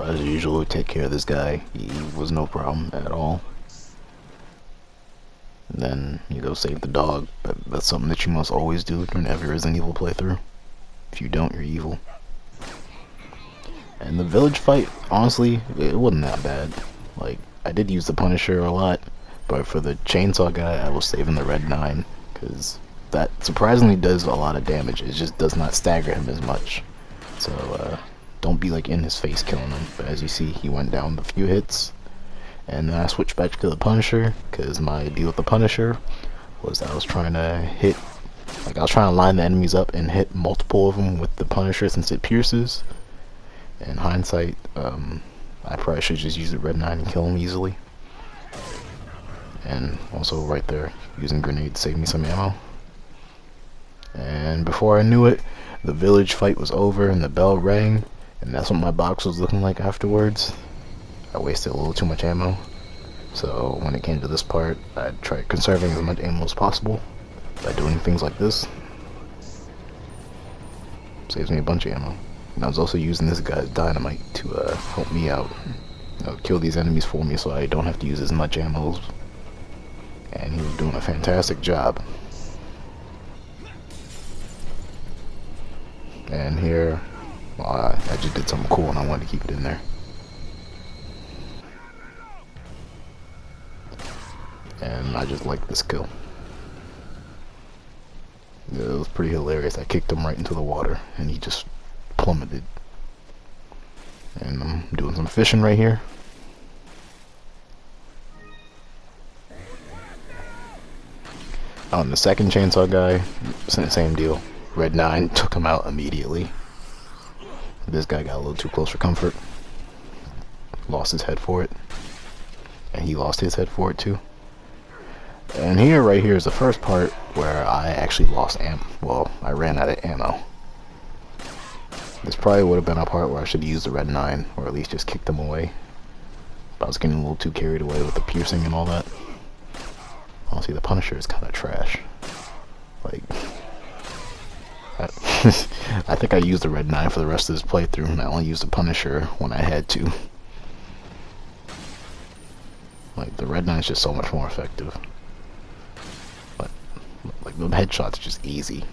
as usual, take care of this guy. He was no problem at all. And then you go save the dog. That's something that you must always do during every Resident Evil playthrough. If you don't, you're evil. And the village fight, honestly, it wasn't that bad. Like, I did use the Punisher a lot, but for the chainsaw guy, I was saving the Red 9, because that surprisingly does a lot of damage. It just does not stagger him as much. So, don't be like in his face killing him. But as you see, he went down with a few hits. And then I switched back to the Punisher, because my deal with the Punisher was I was trying to hit, like I was trying to line the enemies up and hit multiple of them with the Punisher since it pierces. In hindsight, I probably should just use the Red 9 and kill him easily. And also right there, using grenade to save me some ammo. And before I knew it, the village fight was over and the bell rang, and that's what my box was looking like afterwards. I wasted a little too much ammo, so when it came to this part, I tried conserving as much ammo as possible by doing things like this. Saves me a bunch of ammo. And I was also using this guy's dynamite to help me out, kill these enemies for me so I don't have to use as much ammo. And he was doing a fantastic job. And here, well, I just did something cool and I wanted to keep it in there. And I just like this kill. It was pretty hilarious. I kicked him right into the water and he just plummeted. And I'm doing some fishing right here. On the second chainsaw guy, same deal. Red 9 took him out immediately. This guy got a little too close for comfort. Lost his head for it. And he lost his head for it too. And here, right here, is the first part where I actually lost ammo. Well, I ran out of ammo. This probably would have been a part where I should have used the Red 9, or at least just kicked them away. But I was getting a little too carried away with the piercing and all that. Honestly, the Punisher is kind of trash. Like, I think I used the Red 9 for the rest of this playthrough, and I only used the Punisher when I had to. Like, the Red 9 is just so much more effective. But, like, the headshot's just easy.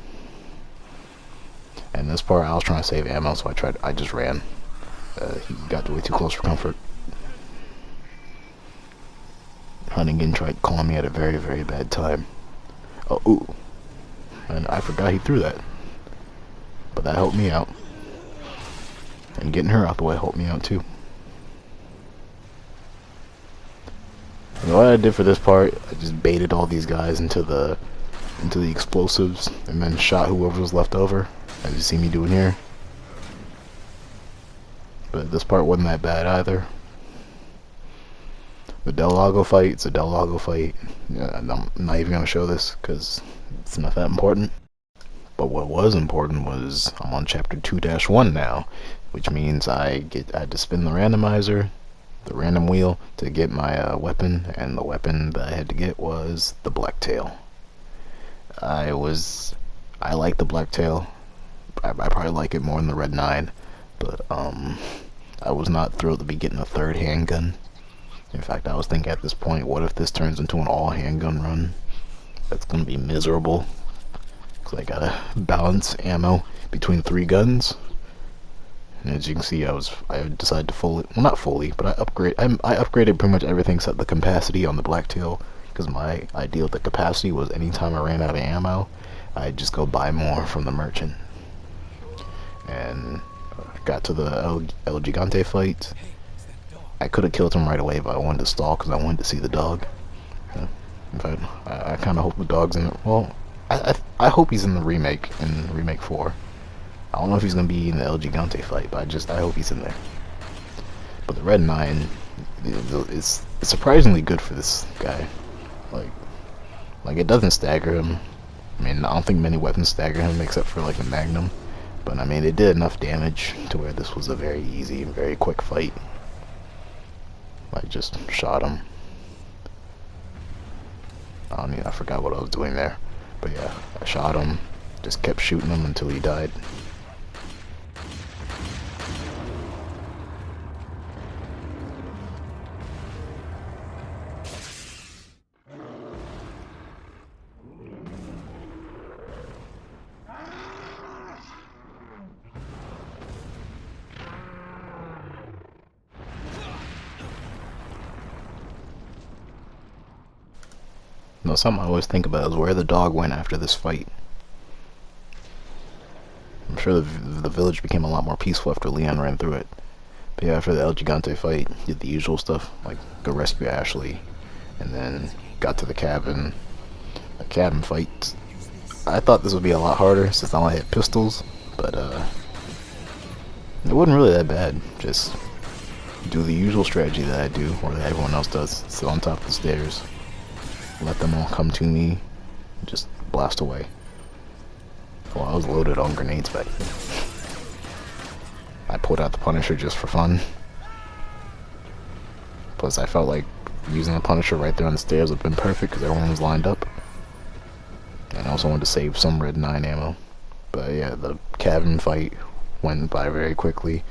And this part, I was trying to save ammo, so I just ran. He got way too close for comfort. Huntington tried calling me at a very, very bad time. Oh, ooh. And I forgot he threw that. But that helped me out. And getting her out the way helped me out too. And what I did for this part, I just baited all these guys into the explosives and then shot whoever was left over, as you see me doing here. But this part wasn't that bad either. The Del Lago fight, it's a Del Lago fight. I'm not even going to show this because it's not that important. But what was important was I'm on chapter 2-1 now, which means I had to spin the randomizer, the random wheel, to get my weapon, and the weapon that I had to get was the Blacktail. I like the Blacktail. I probably like it more than the Red 9, but I was not thrilled to be getting a third handgun. In fact, I was thinking at this point, what if this turns into an all handgun run? That's gonna be miserable. Cause I gotta balance ammo between 3 guns. And as you can see, I decided to fully, well, not fully, but I upgraded pretty much everything except the capacity on the Blacktail. Because my idea with the capacity was anytime I ran out of ammo, I'd just go buy more from the merchant. And got to the El Gigante fight. I could have killed him right away, but I wanted to stall because I wanted to see the dog. In fact, I kind of hope the dog's in it. Well, I hope he's in the remake, in Remake 4. I don't know if he's going to be in the El Gigante fight, but I hope he's in there. But the Red 9 is surprisingly good for this guy. Like it doesn't stagger him. I mean, I don't think many weapons stagger him except for like the Magnum. But I mean, it did enough damage to where this was a very easy and very quick fight. I just shot him. I forgot what I was doing there. But yeah, I shot him. Just kept shooting him until he died. No, something I always think about is where the dog went after this fight. I'm sure the village became a lot more peaceful after Leon ran through it. But yeah, after the El Gigante fight, did the usual stuff, like go rescue Ashley, and then got to the cabin. The cabin fight. I thought this would be a lot harder since I only had pistols, but it wasn't really that bad. Just do the usual strategy that I do, or that everyone else does. Sit on top of the stairs, let them all come to me, just blast away. Well, I was loaded on grenades back then. I pulled out the Punisher just for fun. Plus, I felt like using the Punisher right there on the stairs would have been perfect because everyone was lined up. And I also wanted to save some Red 9 ammo. But yeah, the cabin fight went by very quickly.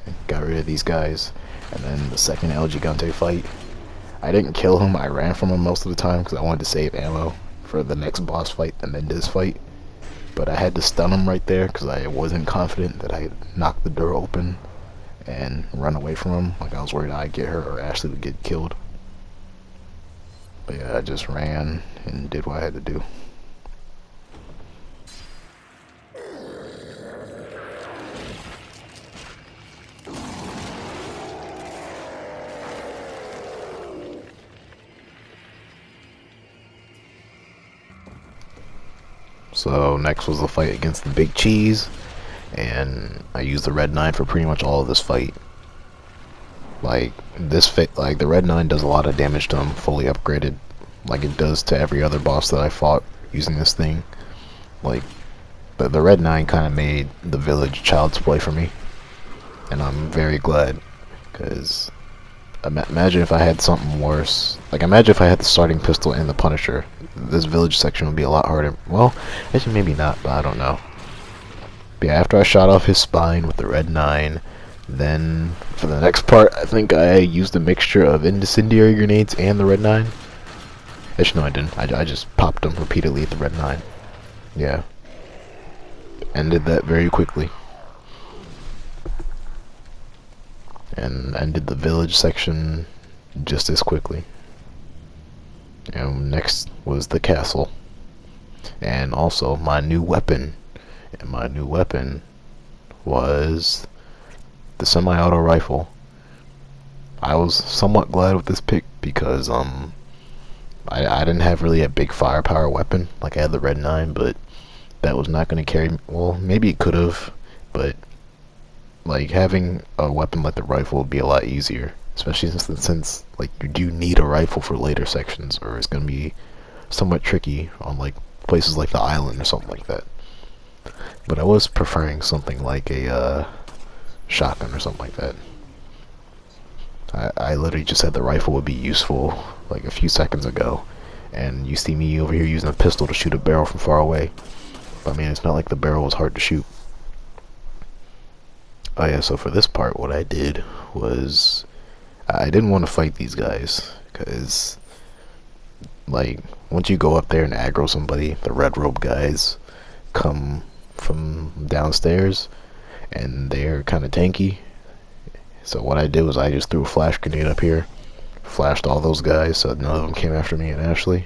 And got rid of these guys. And then the second El Gigante fight, I didn't kill him, I ran from him most of the time because I wanted to save ammo for the next boss fight, the Mendez fight. But I had to stun him right there because I wasn't confident that I had knocked the door open and run away from him. Like I was worried I'd get hurt or Ashley would get killed. But yeah, I just ran and did what I had to do. So next was the fight against the Big Cheese, and I used the Red 9 for pretty much all of this fight. Like the Red 9 does a lot of damage to him fully upgraded, like it does to every other boss that I fought using this thing. Like the Red 9 kind of made the village child's play for me, and I'm very glad, because imagine if I had something worse. Like imagine if I had the starting pistol and the Punisher. This village section would be a lot harder. Well, actually maybe not, but I don't know. But yeah, after I shot off his spine with the Red 9, then for the next part, I think I used a mixture of incendiary grenades and the Red 9. Actually, no, I didn't. I just popped them repeatedly at the Red 9. Yeah. Ended that very quickly. And ended the village section just as quickly. And next was the castle. And also my new weapon. And my new weapon was the semi-auto rifle. I was somewhat glad with this pick because I didn't have really a big firepower weapon. Like I had the Red 9, but that was not going to carry me. Well, maybe it could have, but like having a weapon like the rifle would be a lot easier, especially since like you do need a rifle for later sections, or it's going to be somewhat tricky on like places like the island or something like that. But I was preferring something like a shotgun or something like that. I literally just said the rifle would be useful like a few seconds ago, and you see me over here using a pistol to shoot a barrel from far away. But I mean, it's not like the barrel was hard to shoot. Oh yeah, so for this part what I did was I didn't want to fight these guys because like once you go up there and aggro somebody, the red robe guys come from downstairs and they're kind of tanky. So what I did was I just threw a flash grenade up here, flashed all those guys so none of them came after me and Ashley,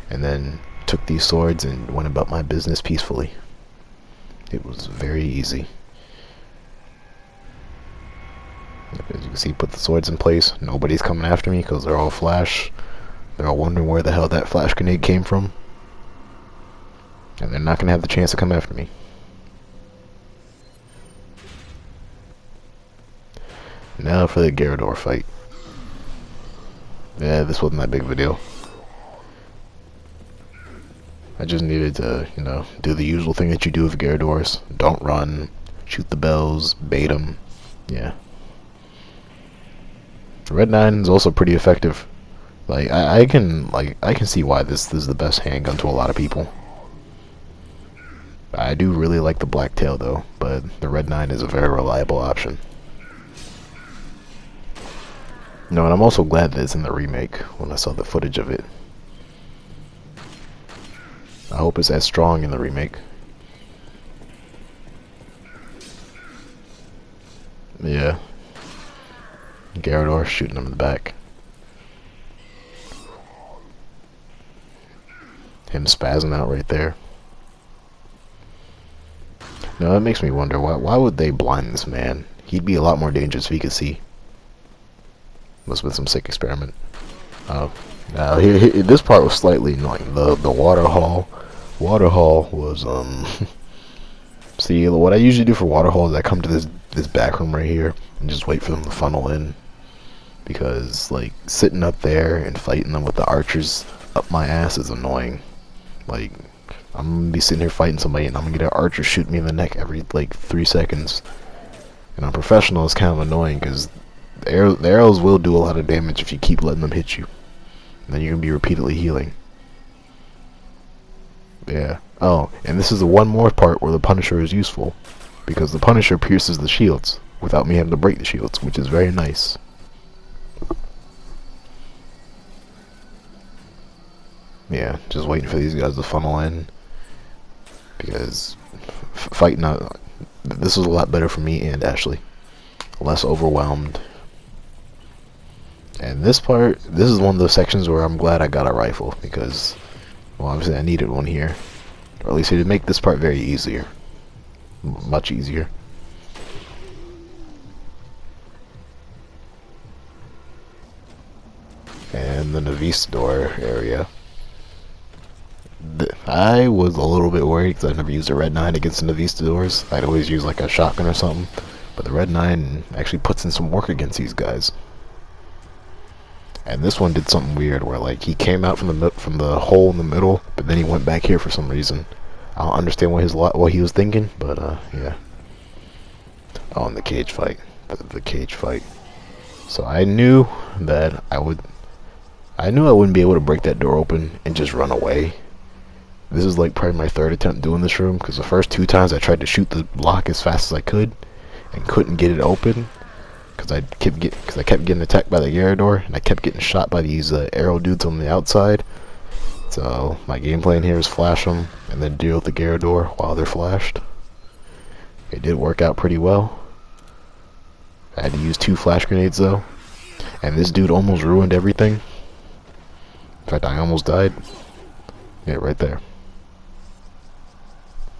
and then took these swords and went about my business peacefully. It was very easy. As you can see, put the swords in place. Nobody's coming after me because they're all flash. They're all wondering where the hell that flash grenade came from. And they're not going to have the chance to come after me. Now for the Garrador fight. Yeah, this wasn't that big of a deal. I just needed to, you know, do the usual thing that you do with Garradors. Don't run, shoot the bells, bait them. Yeah. Red 9 is also pretty effective. Like I can see why this is the best handgun to a lot of people. I do really like the Blacktail though, but the Red 9 is a very reliable option. No, and I'm also glad that it's in the remake when I saw the footage of it. I hope it's as strong in the remake. Yeah. Garrador shooting him in the back. Him spazzing out right there. Now that makes me wonder, why would they blind this man? He'd be a lot more dangerous if he could see. Must have been some sick experiment. Now this part was slightly annoying. The water hall was see, what I usually do for water hall is I come to this back room right here and just wait for them to funnel in, because like sitting up there and fighting them with the archers up my ass is annoying. Like, I'm gonna be sitting here fighting somebody and I'm gonna get an archer shoot me in the neck every like 3 seconds. And on professional, it's kind of annoying because the arrows will do a lot of damage if you keep letting them hit you. And then you're gonna be repeatedly healing. Yeah. Oh, and this is the one more part where the Punisher is useful, because the Punisher pierces the shields without me having to break the shields, which is very nice. Yeah, just waiting for these guys to funnel in, because fighting out, this was a lot better for me and Ashley. Less overwhelmed. And this part, this is one of those sections where I'm glad I got a rifle, because, well, obviously I needed one here. Or at least it would make this part very easier. Much easier. And the Navistador area. I was a little bit worried because I've never used a Red 9 against the Navistadors. I'd always use like a shotgun or something. But the Red 9 actually puts in some work against these guys. And this one did something weird where like he came out from the hole in the middle, but then he went back here for some reason. I don't understand what he was thinking, but yeah. Oh, and the cage fight, the cage fight. So I knew that I wouldn't be able to break that door open and just run away. This is like probably my third attempt doing this room, because the first 2 times I tried to shoot the lock as fast as I could and couldn't get it open. Because I kept getting attacked by the Gyarados, and I kept getting shot by these arrow dudes on the outside. So my game plan here is flash them and then deal with the Gyarados while they're flashed. It did work out pretty well. I had to use 2 flash grenades though, and this dude almost ruined everything. In fact, I almost died. Yeah, right there.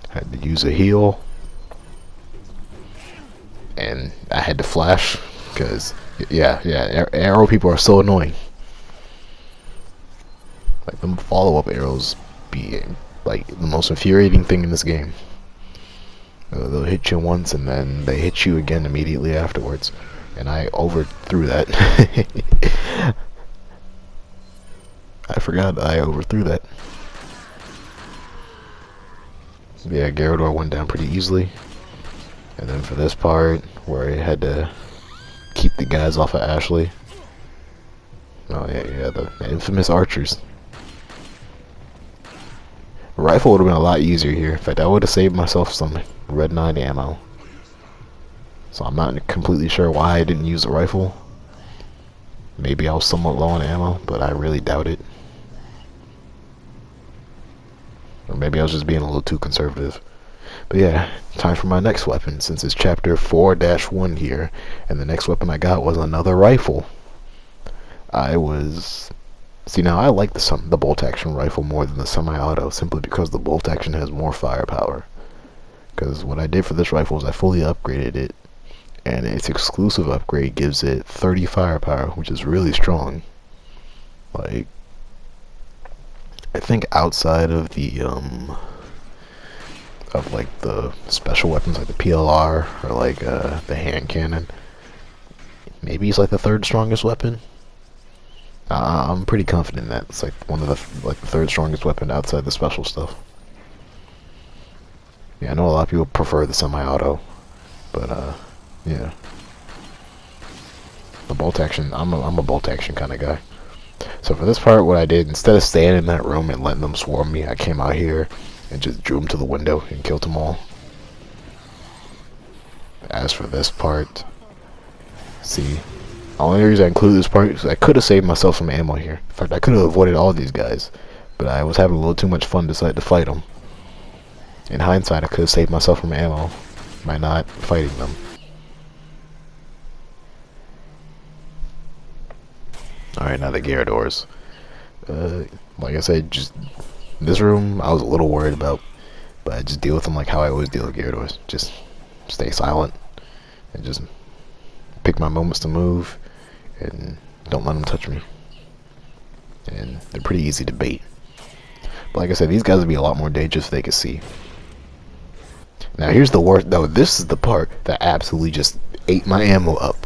Had to use a heal, and I had to flash. Because, yeah, arrow people are so annoying. Like, them follow-up arrows be, like, the most infuriating thing in this game. They'll hit you once, and then they hit you again immediately afterwards. And I overthrew that. I forgot I overthrew that. Yeah, Gyarados went down pretty easily. And then for this part, where I had to keep the guys off of Ashley. Oh yeah, the infamous archers. A rifle would have been a lot easier here. In fact, I would have saved myself some Red 9 ammo. So I'm not completely sure why I didn't use the rifle. Maybe I was somewhat low on ammo, but I really doubt it. Or maybe I was just being a little too conservative. But yeah, time for my next weapon, since it's chapter 4-1 here, and the next weapon I got was another rifle. See, now I like the bolt action rifle more than the semi-auto, simply because the bolt action has more firepower. Because what I did for this rifle is I fully upgraded it, and its exclusive upgrade gives it 30 firepower, which is really strong. Like, I think outside of the like the special weapons like the PLR or like the hand cannon, maybe it's like the 3rd strongest weapon. I'm pretty confident that it's like one of the 3rd strongest weapon outside the special stuff. Yeah, I know a lot of people prefer the semi-auto, but yeah, the bolt action. I'm a bolt action kind of guy. So for this part, what I did, instead of staying in that room and letting them swarm me, I came out here and just drew them to the window and killed them all. As for this part, see, the only reason I include this part is I could have saved myself some ammo here. In fact, I could have avoided all these guys, but I was having a little too much fun, decided to fight them. In hindsight, I could have saved myself from ammo by not fighting them. Alright, now the Gyarados. Like I said, just This room, I was a little worried about, but I just deal with them like how I always deal with Gyarados. Just stay silent and just pick my moments to move and don't let them touch me. And they're pretty easy to bait. But like I said, these guys would be a lot more dangerous if they could see. Now here's the worst, though. This is the part that absolutely just ate my ammo up.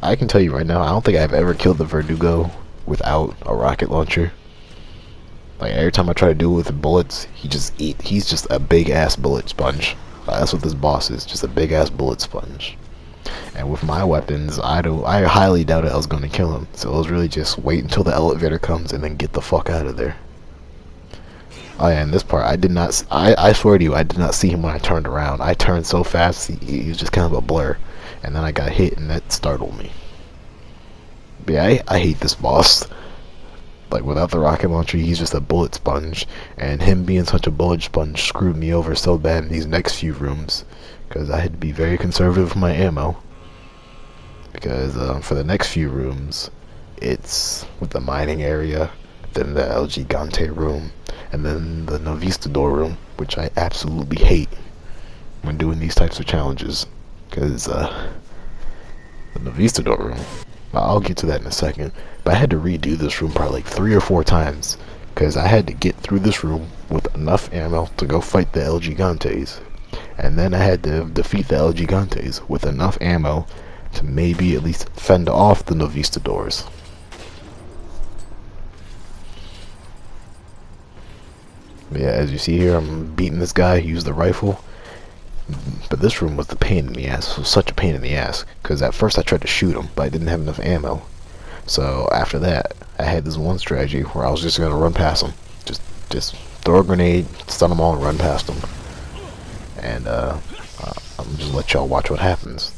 I can tell you right now, I don't think I've ever killed the Verdugo without a rocket launcher. Like every time I try to do it with bullets, he's just a big ass bullet sponge. That's what this boss is, just a big ass bullet sponge. And with my weapons, I highly doubted I was going to kill him. So it was really just wait until the elevator comes and then get the fuck out of there. Oh yeah, in this part, I swear to you, I did not see him when I turned around. I turned so fast, he was just kind of a blur. And then I got hit, and that startled me. But yeah, I hate this boss. Like, without the rocket launcher, he's just a bullet sponge. And him being such a bullet sponge screwed me over so bad in these next few rooms. Because I had to be very conservative with my ammo. Because for the next few rooms, it's with the mining area, then the El Gigante room, and then the Novistador room, which I absolutely hate when doing these types of challenges. Because the Novistador room, I'll get to that in a second, but I had to redo this room probably like 3 or 4 times. Because I had to get through this room with enough ammo to go fight the El Gigantes. And then I had to defeat the El Gigantes with enough ammo to maybe at least fend off the Novistadors. But yeah, as you see here, I'm beating this guy, use the rifle. But this room was the pain in the ass. It was such a pain in the ass. Because at first I tried to shoot him, but I didn't have enough ammo. So after that, I had this one strategy where I was just going to run past him. Just throw a grenade, stun them all, and run past them. And I'm just let y'all watch what happens.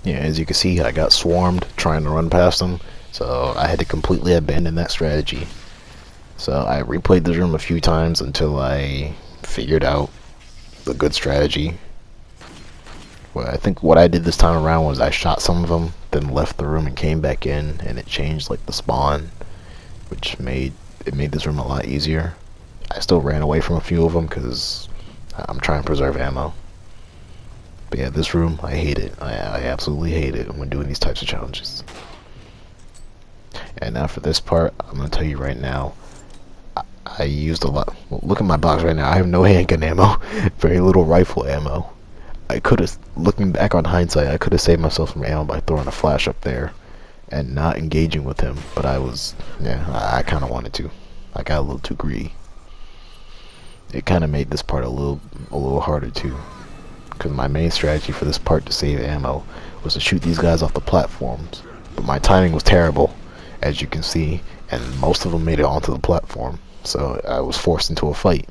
Yeah, as you can see, I got swarmed trying to run past them, so I had to completely abandon that strategy. So I replayed this room a few times until I figured out the good strategy. Well, I think what I did this time around was I shot some of them, then left the room and came back in, and it changed like the spawn, which made this room a lot easier. I still ran away from a few of them because I'm trying to preserve ammo. But yeah, this room, I hate it. I absolutely hate it when doing these types of challenges. And now for this part, I'm going to tell you right now, I used a lot. Well, look at my box right now. I have no handgun ammo, very little rifle ammo. I could have, looking back on hindsight, I could have saved myself some ammo by throwing a flash up there and not engaging with him. But I kind of wanted to. I got a little too greedy. It kind of made this part a little harder too. Because my main strategy for this part to save ammo was to shoot these guys off the platforms. But my timing was terrible, as you can see, and most of them made it onto the platform. So I was forced into a fight.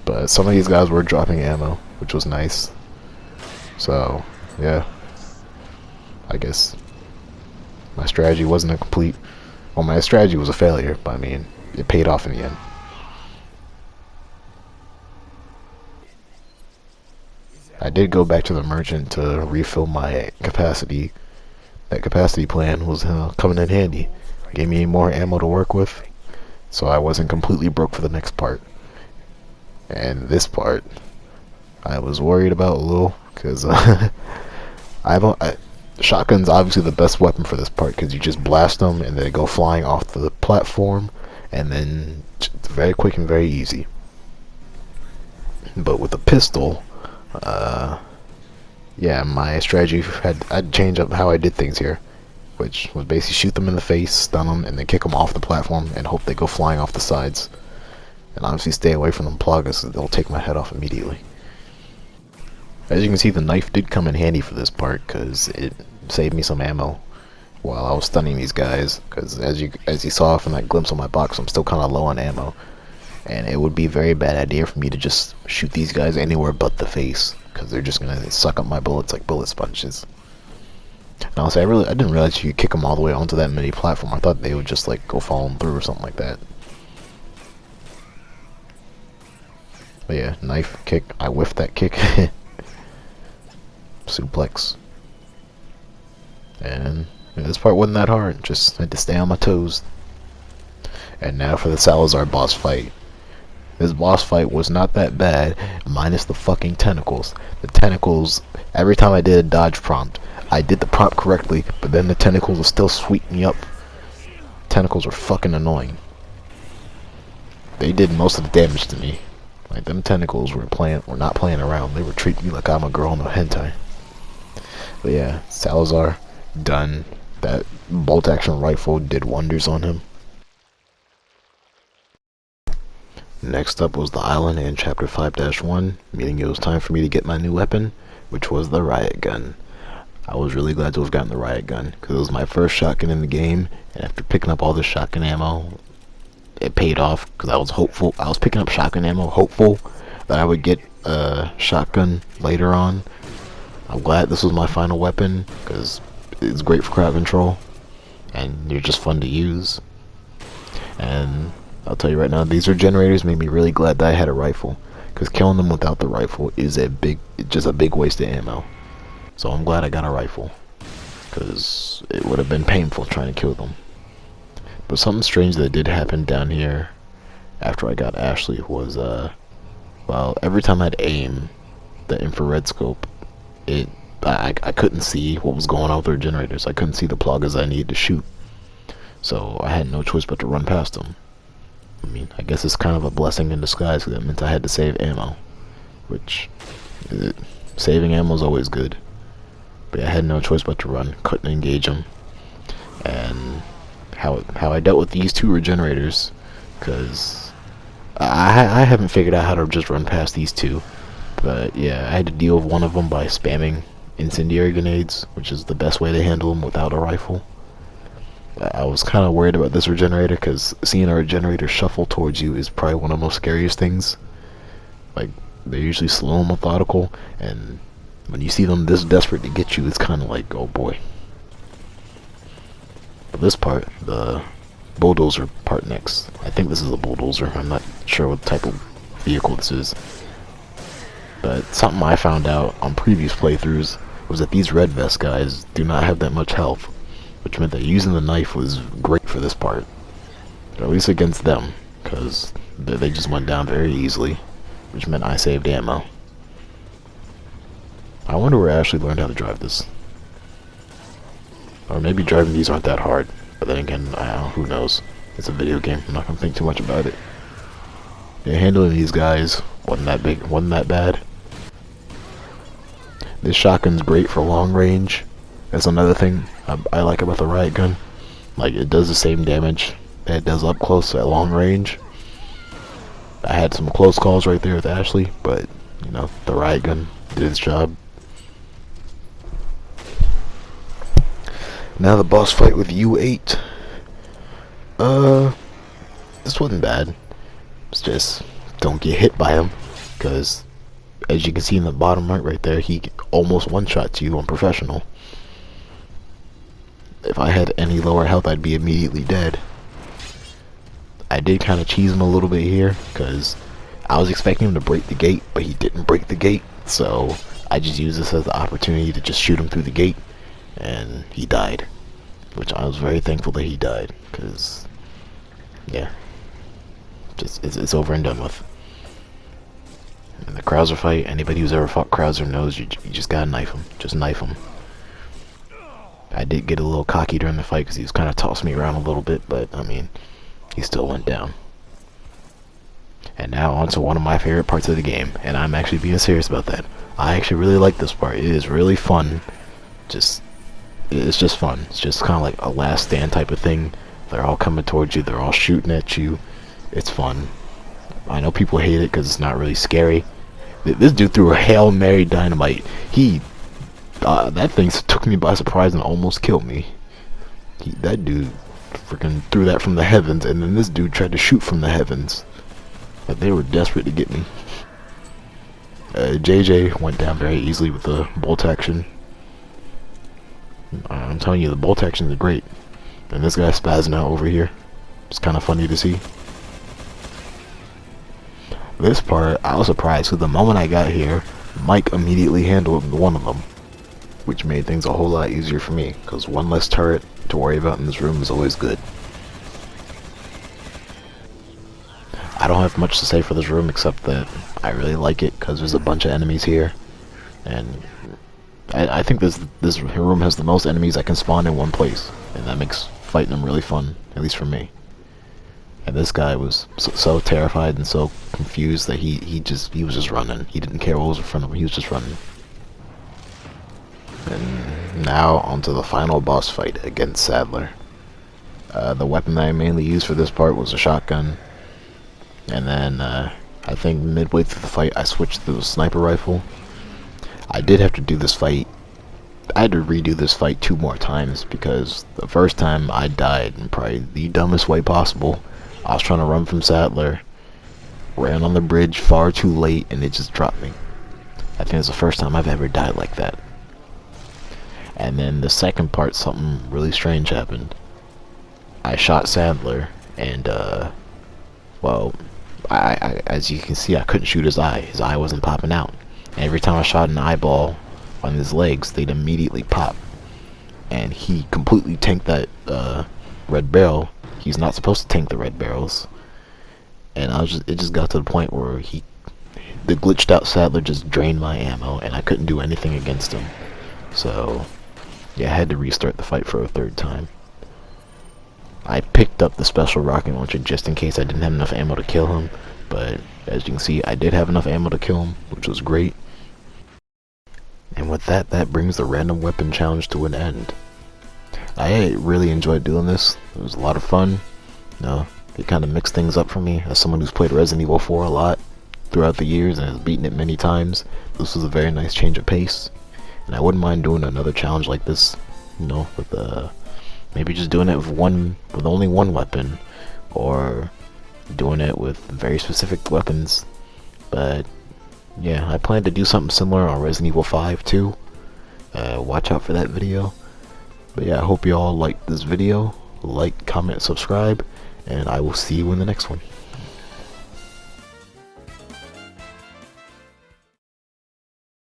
But some of these guys were dropping ammo, which was nice. So, yeah. I guess my strategy wasn't a complete... Well, my strategy was a failure, but I mean, it paid off in the end. I did go back to the merchant to refill my capacity. That capacity plan was coming in handy. Gave me more ammo to work with, so I wasn't completely broke for the next part. And this part, I was worried about a little, because shotgun's obviously the best weapon for this part, because you just blast them and they go flying off the platform, and then it's very quick and very easy. But with a pistol, yeah, my strategy I'd change up how I did things here, which was basically shoot them in the face, stun them, and then kick them off the platform and hope they go flying off the sides. And obviously stay away from them Plagas, they'll take my head off immediately. As you can see, the knife did come in handy for this part because it saved me some ammo while I was stunning these guys. Because as you saw from that glimpse on my box, I'm still kind of low on ammo. And it would be a very bad idea for me to just shoot these guys anywhere but the face, because they're just going to suck up my bullets like bullet sponges. And honestly, I didn't realize you could kick them all the way onto that mini platform. I thought they would just like go falling through or something like that. But yeah, knife kick. I whiffed that kick. Suplex. And this part wasn't that hard. Just had to stay on my toes. And now for the Salazar boss fight. This boss fight was not that bad, minus the fucking tentacles. The tentacles, every time I did a dodge prompt, I did the prompt correctly, but then the tentacles will still sweep me up. Tentacles are fucking annoying. They did most of the damage to me. Like, them tentacles were not playing around. They were treating me like I'm a girl in a hentai. But yeah, Salazar, done. That bolt action rifle did wonders on him. Next up was the island in Chapter 5-1, meaning it was time for me to get my new weapon, which was the riot gun. I was really glad to have gotten the riot gun, because it was my first shotgun in the game, and after picking up all the shotgun ammo, it paid off, because I was hopeful. I was picking up shotgun ammo, hopeful that I would get a shotgun later on. I'm glad this was my final weapon, because it's great for crowd control, and they're just fun to use. And I'll tell you right now, these regenerators made me really glad that I had a rifle, because killing them without the rifle is just a big waste of ammo. So I'm glad I got a rifle, because it would have been painful trying to kill them. But something strange that did happen down here after I got Ashley was, well, every time I'd aim the infrared scope, I couldn't see what was going on with the regenerators. I couldn't see the pluggers I needed to shoot. So I had no choice but to run past them. I mean, I guess it's kind of a blessing in disguise, because it meant I had to save ammo. Which, saving ammo is always good. But I had no choice but to run. Couldn't engage them. And how I dealt with these two regenerators, because I haven't figured out how to just run past these two. But yeah, I had to deal with one of them by spamming incendiary grenades, which is the best way to handle them without a rifle. I was kind of worried about this regenerator, because seeing a regenerator shuffle towards you is probably one of the most scariest things. Like, they're usually slow and methodical, and when you see them this desperate to get you, it's kind of like, oh boy. But this part, the bulldozer part next. I think this is a bulldozer. I'm not sure what type of vehicle this is. But something I found out on previous playthroughs was that these red vest guys do not have that much health, which meant that using the knife was great for this part. Or at least against them, because they just went down very easily, which meant I saved ammo. I wonder where Ashley learned how to drive this. Or maybe driving these aren't that hard, but then again, who knows. It's a video game, I'm not going to think too much about it. Yeah, handling these guys wasn't that bad. This shotgun's great for long range. That's another thing I like about the riot gun. Like, it does the same damage that it does up close at long range. I had some close calls right there with Ashley, but, you know, the riot gun did its job. Now the boss fight with U8. This wasn't bad. It's just, don't get hit by him, because as you can see in the bottom right there, he almost one-shots you on professional. If I had any lower health, I'd be immediately dead. I did kind of cheese him a little bit here, because I was expecting him to break the gate, but he didn't break the gate, so I just used this as the opportunity to just shoot him through the gate, and he died. Which I was very thankful that he died, because, yeah, just it's over and done with. And the Krauser fight, anybody who's ever fought Krauser knows you just gotta knife him. Just knife him. I did get a little cocky during the fight, because he was kind of tossing me around a little bit, but, I mean, he still went down. And now on to one of my favorite parts of the game, and I'm actually being serious about that. I actually really like this part. It is really fun. It's just fun. It's just kind of like a last stand type of thing. They're all coming towards you. They're all shooting at you. It's fun. I know people hate it because it's not really scary. This dude threw a Hail Mary dynamite. That thing took me by surprise and almost killed me. That dude freaking threw that from the heavens, and then this dude tried to shoot from the heavens. Like, they were desperate to get me. JJ went down very easily with the bolt action. I'm telling you, the bolt action is great. And this guy's spazzing out over here. It's kind of funny to see. This part, I was surprised, because the moment I got here, Mike immediately handled one of them, which made things a whole lot easier for me, because one less turret to worry about in this room is always good. I don't have much to say for this room except that I really like it because there's a bunch of enemies here, and I think this room has the most enemies I can spawn in one place, and that makes fighting them really fun, at least for me. And this guy was so terrified and so confused that he was just running. He didn't care what was in front of him. He was just running. And now onto the final boss fight against Sadler. The weapon that I mainly used for this part was a shotgun. And then, I think midway through the fight, I switched to the sniper rifle. I did have to do this fight. I had to redo this fight 2 more times because the first time I died in probably the dumbest way possible. I was trying to run from Sadler, ran on the bridge far too late, and it just dropped me. I think it's the first time I've ever died like that. And then the second part, something really strange happened. I shot Sadler, and, well, as you can see, I couldn't shoot his eye. His eye wasn't popping out. And every time I shot an eyeball on his legs, they'd immediately pop. And he completely tanked that red barrel. He's not supposed to tank the red barrels. And it just got to the point where the glitched out Sadler just drained my ammo, and I couldn't do anything against him. So, yeah, I had to restart the fight for a 3rd time. I picked up the special rocket launcher just in case I didn't have enough ammo to kill him, but as you can see, I did have enough ammo to kill him, which was great. And with that, that brings the random weapon challenge to an end. I really enjoyed doing this. It was a lot of fun. You know, it kind of mixed things up for me as someone who's played Resident Evil 4 a lot throughout the years and has beaten it many times. This was a very nice change of pace, and I wouldn't mind doing another challenge like this, you know, with maybe just doing it with only one weapon, or doing it with very specific weapons. But yeah, I plan to do something similar on Resident Evil 5 too. Watch out for that video. But yeah, I hope you all liked this video. Like, comment, subscribe, and I will see you in the next one.